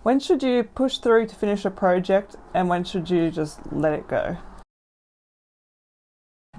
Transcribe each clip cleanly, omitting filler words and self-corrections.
When should you push through to finish a project, and when should you just let it go?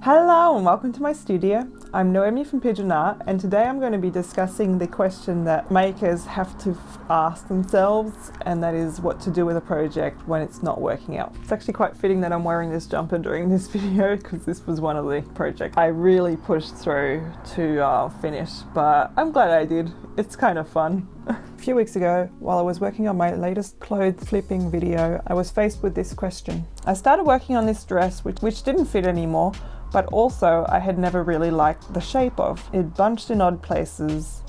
Hello and welcome to my studio. I'm Noemi from Pigeon Art, and today I'm going to be discussing the question that makers have to ask themselves, and that is what to do with a project when it's not working out. It's actually quite fitting that I'm wearing this jumper during this video because this was one of the projects I really pushed through to finish, but I'm glad I did. It's kind of fun. A few weeks ago, while I was working on my latest clothes flipping video, I was faced with this question. I started working on this dress which didn't fit anymore, but also I had never really liked the shape of. It bunched in odd places,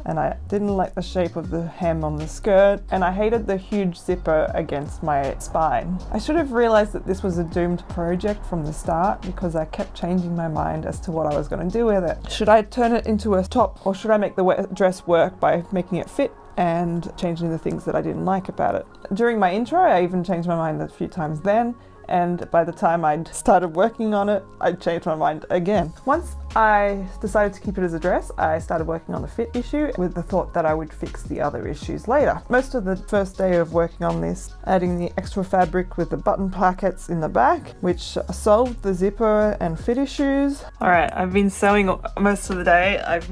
and I didn't like the shape of the hem on the skirt, and I hated the huge zipper against my spine. I should have realized that this was a doomed project from the start because I kept changing my mind as to what I was going to do with it. Should I turn it into a top, or should I make the dress work by making it fit and changing the things that I didn't like about it? During my intro, I even changed my mind a few times then, and by the time I'd started working on it, I'd changed my mind again. Once I decided to keep it as a dress, I started working on the fit issue with the thought that I would fix the other issues later. Most of the first day of working on this, adding the extra fabric with the button plackets in the back, which solved the zipper and fit issues. Alright, I've been sewing most of the day. I've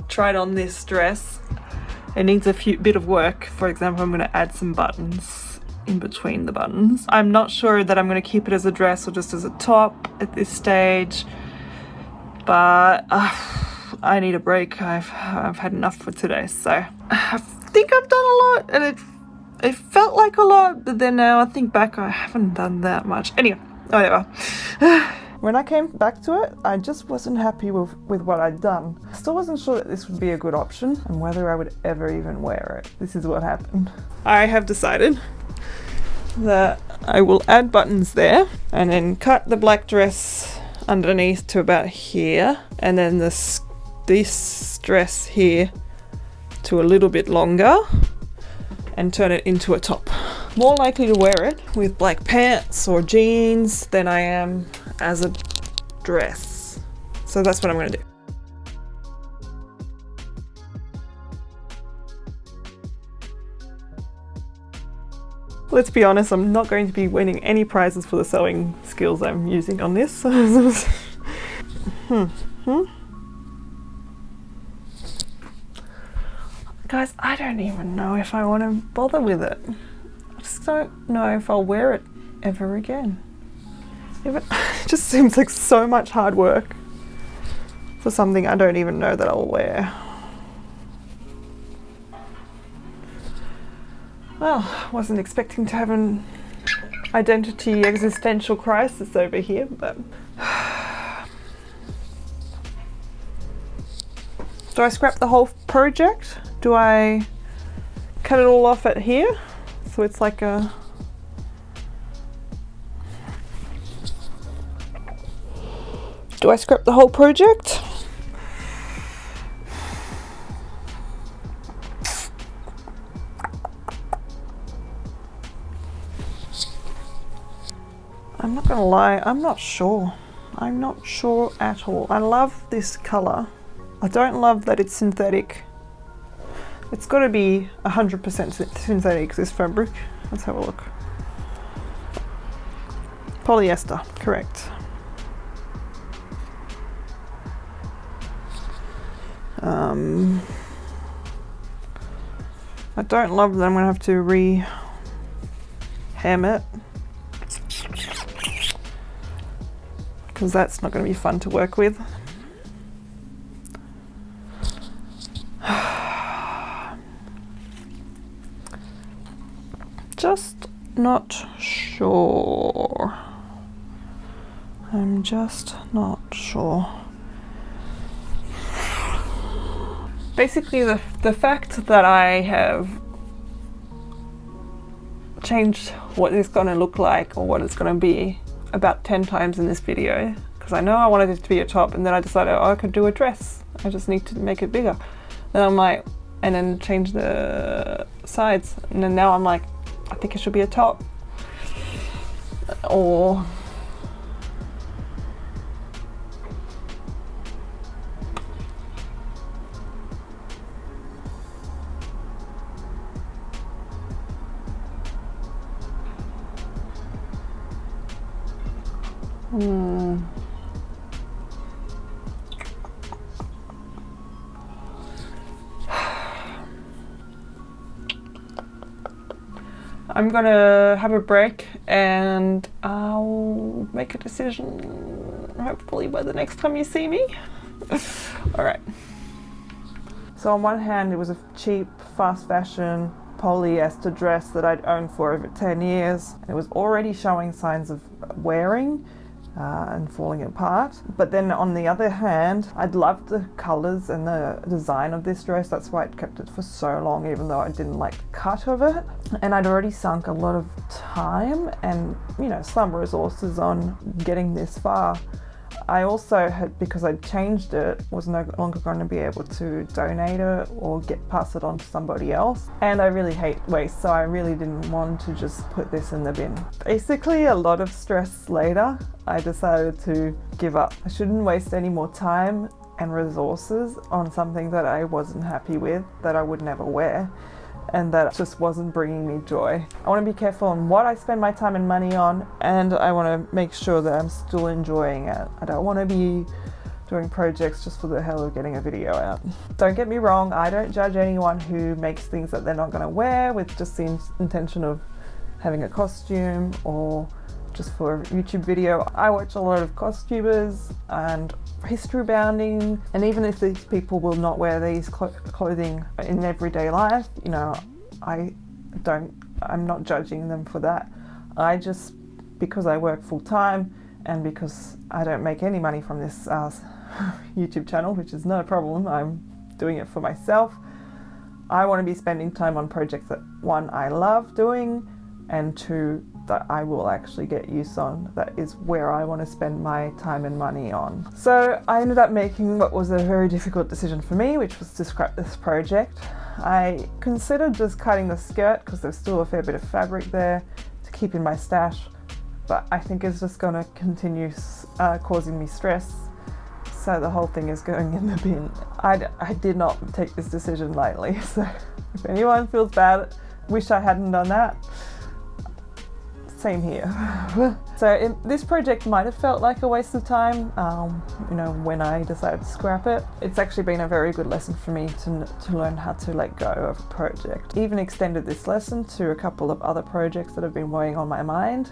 tried on this dress. It needs a bit of work. For example, I'm going to add some buttons in between the buttons. I'm not sure that I'm going to keep it as a dress or just as a top at this stage, but I need a break. I've had enough for today, so I think I've done a lot, and it felt like a lot, but then now I think back, I haven't done that much. Anyway, whatever. When I came back to it, I just wasn't happy with what I'd done. I still wasn't sure that this would be a good option and whether I would ever even wear it. This is what happened. I have decided that I will add buttons there and then cut the black dress underneath to about here, and then this dress here to a little bit longer and turn it into a top. More likely to wear it with black pants or jeans than I am as a dress. So that's what I'm going to do. Let's be honest, I'm not going to be winning any prizes for the sewing skills I'm using on this. Guys, I don't even know if I want to bother with it. I just don't know if I'll wear it ever again. It just seems like so much hard work for something I don't even know that I'll wear. Well, wasn't expecting to have an identity existential crisis over here, but... Do I scrap the whole project? Do I cut it all off at here? So it's like a... Do I scrap the whole project? I'm not gonna lie, I'm not sure. I'm not sure at all. I love this color. I don't love that it's synthetic. It's got to be 100% synthetic, this fabric. Let's have a look. Polyester, correct. I don't love that I'm gonna have to re-hem it, because that's not going to be fun to work with. Just not sure. I'm just not sure. Basically, the fact that I have changed what it's going to look like or what it's going to be about 10 times in this video, because I know I wanted it to be a top, and then I decided, oh, I could do a dress. I just need to make it bigger. Then I'm like, and then change the sides, and then now I'm like, I think it should be a top. Or I'm gonna have a break and I'll make a decision hopefully by the next time you see me. Alright. So on one hand, it was a cheap, fast fashion polyester dress that I'd owned for over 10 years. It was already showing signs of wearing and falling apart. But then on the other hand, I'd loved the colours and the design of this dress. That's why I'd kept it for so long, even though I didn't like the cut of it. And I'd already sunk a lot of time and, some resources on getting this far. I also had, because I'd changed it, was no longer going to be able to donate it or pass it on to somebody else. And I really hate waste, so I really didn't want to just put this in the bin. Basically, a lot of stress later, I decided to give up. I shouldn't waste any more time and resources on something that I wasn't happy with, that I would never wear, and that just wasn't bringing me joy. I want to be careful on what I spend my time and money on, and I want to make sure that I'm still enjoying it. I don't want to be doing projects just for the hell of getting a video out. Don't get me wrong, I don't judge anyone who makes things that they're not going to wear with just the intention of having a costume or just for a YouTube video. I watch a lot of costumers and history bounding, and even if these people will not wear these clothing in everyday life, I'm not judging them for that. Because I work full time and because I don't make any money from this YouTube channel, which is no problem, I'm doing it for myself. I want to be spending time on projects that, one, I love doing, and two, that I will actually get use on. That is where I want to spend my time and money on. So I ended up making what was a very difficult decision for me, which was to scrap this project. I considered just cutting the skirt because there's still a fair bit of fabric there to keep in my stash, but I think it's just going to continue causing me stress. So the whole thing is going in the bin. I did not take this decision lightly, so if anyone feels bad, wish I hadn't done that, same here. So this project might have felt like a waste of time, when I decided to scrap it. It's actually been a very good lesson for me to learn how to let go of a project. Even extended this lesson to a couple of other projects that have been weighing on my mind.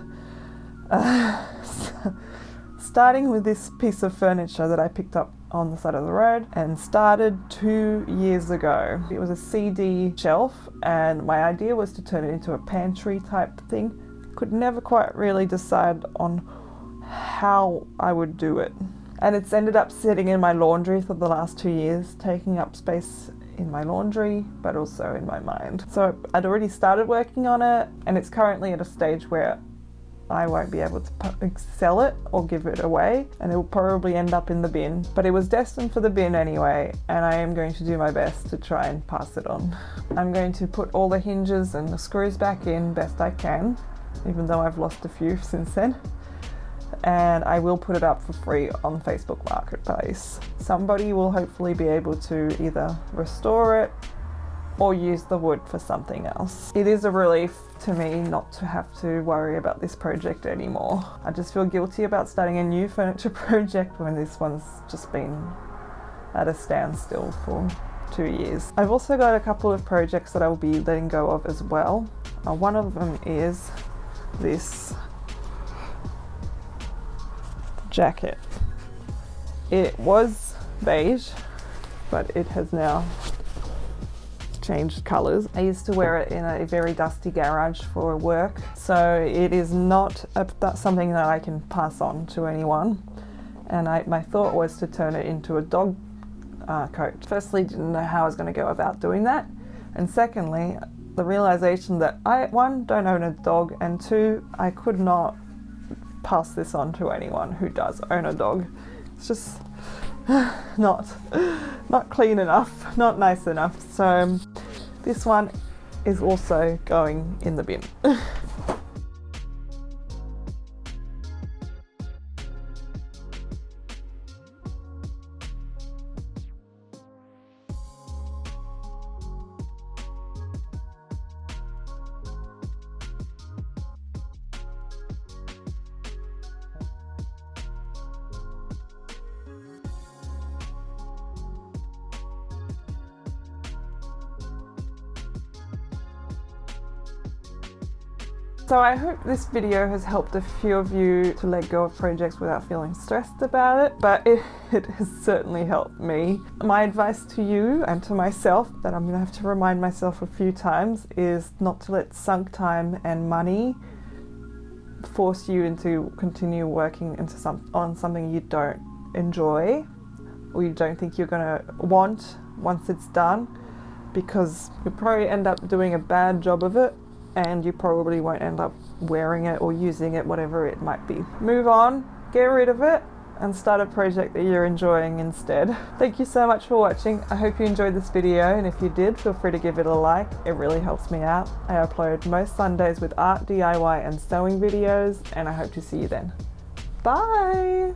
Starting with this piece of furniture that I picked up on the side of the road and started 2 years ago. It was a CD shelf and my idea was to turn it into a pantry type thing. Could never quite really decide on how I would do it. And it's ended up sitting in my laundry for the last 2 years, taking up space in my laundry, but also in my mind. So I'd already started working on it, and it's currently at a stage where I won't be able to sell it or give it away, and it will probably end up in the bin. But it was destined for the bin anyway, and I am going to do my best to try and pass it on. I'm going to put all the hinges and the screws back in best I can, even though I've lost a few since then. And I will put it up for free on Facebook Marketplace. Somebody will hopefully be able to either restore it or use the wood for something else. It is a relief to me not to have to worry about this project anymore. I just feel guilty about starting a new furniture project when this one's just been at a standstill for 2 years. I've also got a couple of projects that I will be letting go of as well. One of them is this jacket. It was beige, but it has now changed colours. I used to wear it in a very dusty garage for work, so it is not something that I can pass on to anyone. And my thought was to turn it into a dog coat. Firstly, didn't know how I was going to go about doing that, and secondly, the realization that I, one, don't own a dog, and two, I could not pass this on to anyone who does own a dog. It's just not clean enough, not nice enough. So this one is also going in the bin. So I hope this video has helped a few of you to let go of projects without feeling stressed about it, but it has certainly helped me. My advice to you and to myself, that I'm going to have to remind myself a few times, is not to let sunk time and money force you into continue working on something you don't enjoy or you don't think you're going to want once it's done, because you'll probably end up doing a bad job of it and you probably won't end up wearing it or using it, whatever it might be. Move on, get rid of it, and start a project that you're enjoying instead. Thank you so much for watching. I hope you enjoyed this video, and if you did, feel free to give it a like. It really helps me out. I upload most Sundays with art, DIY and sewing videos, and I hope to see you then. Bye!